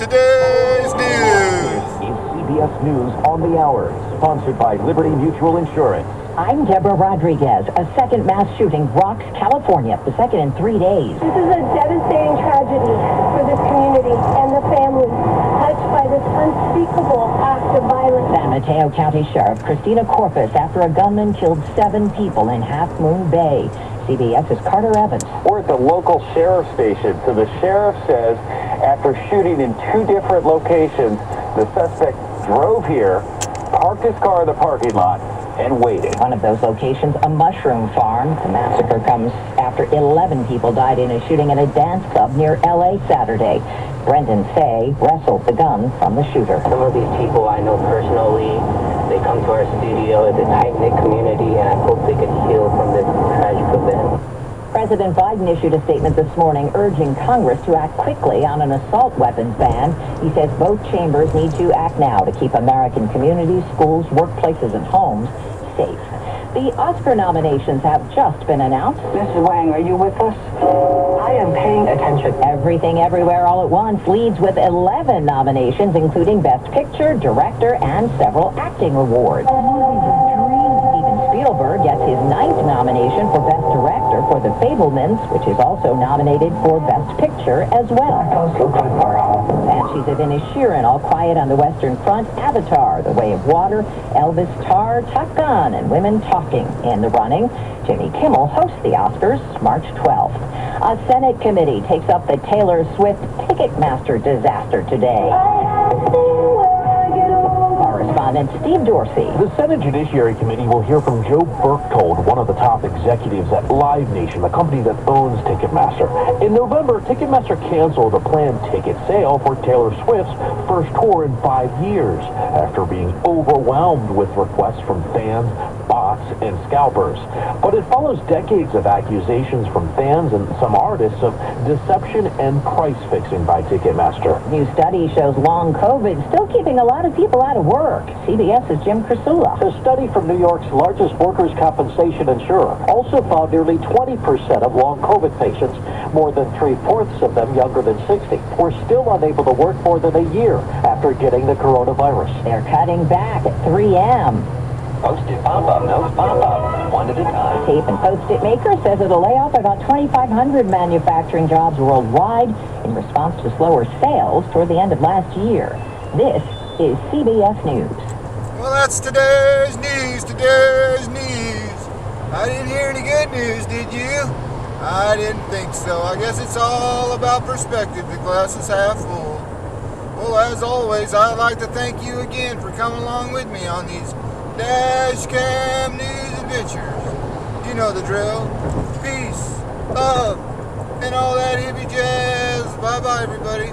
today's news. Is CBS News on the Hour, sponsored by Liberty Mutual Insurance. I'm Deborah Rodriguez. A second mass shooting rocks California, the second in 3 days. This is a devastating tragedy for this community and the families touched by this unspeakable act of violence. San Mateo County Sheriff Christina Corpus after a gunman killed 7 people in Half Moon Bay. CBS's Carter Evans. We're at the local sheriff station. So the sheriff says after shooting in 2 different locations, the suspect drove here, parked his car in the parking lot, and waited. One of those locations, a mushroom farm. The massacre comes after 11 people died in a shooting at a dance club near L.A. Saturday. Brendan Fay wrestled the gun from the shooter. Some of these people I know personally. They come to our studio. It's a tight-knit community, and I hope they can heal from this tragic event. President Biden issued a statement this morning urging Congress to act quickly on an assault weapons ban. He says both chambers need to act now to keep American communities, schools, workplaces, and homes safe. The Oscar nominations have just been announced. Mrs. Wang, are you with us? I am paying attention. Everything Everywhere All at Once leads with 11 nominations, including Best Picture, Director, and several acting awards. Steven Spielberg gets his 9th nomination for Best Director for The Fabelmans, which is also nominated for Best Picture as well. Banshees of Inisherin, All Quiet on the Western Front, Avatar, The Way of Water, Elvis, Tar, Top Gun, and Women Talking in the running. Jimmy Kimmel hosts the Oscars March 12th. A Senate committee takes up the Taylor Swift Ticketmaster disaster today. Correspondent Steve Dorsey. The Senate Judiciary Committee will hear from Joe Berchtold, one of the top executives at Live Nation, the company that owns Ticketmaster. In November, Ticketmaster canceled a planned ticket sale for Taylor Swift's first tour in 5 years after being overwhelmed with requests from fans, bots, and scalpers. But it follows decades of accusations from fans and some artists of deception and price fixing by Ticketmaster. New study shows long COVID still keeping a lot of people out of work. CBS's Jim Krasula. A study from New York's largest workers' compensation insurer also found nearly 20% of long COVID patients, more than 3/4 of them younger than 60, were still unable to work more than a year after getting the coronavirus. They're cutting back at 3M. Post-it pop-up, no pop-up, one at a time. Tape and Post-it maker says it'll lay off about 2,500 manufacturing jobs worldwide in response to slower sales toward the end of last year. This is CBS News. Well, that's today's news. I didn't hear any good news, did you? I didn't think so. I guess it's all about perspective. The glass is half full. Well, as always, I'd like to thank you again for coming along with me on these Dash Cam News adventures. You know the drill. Peace, love, and all that hippie jazz. Bye-bye, everybody.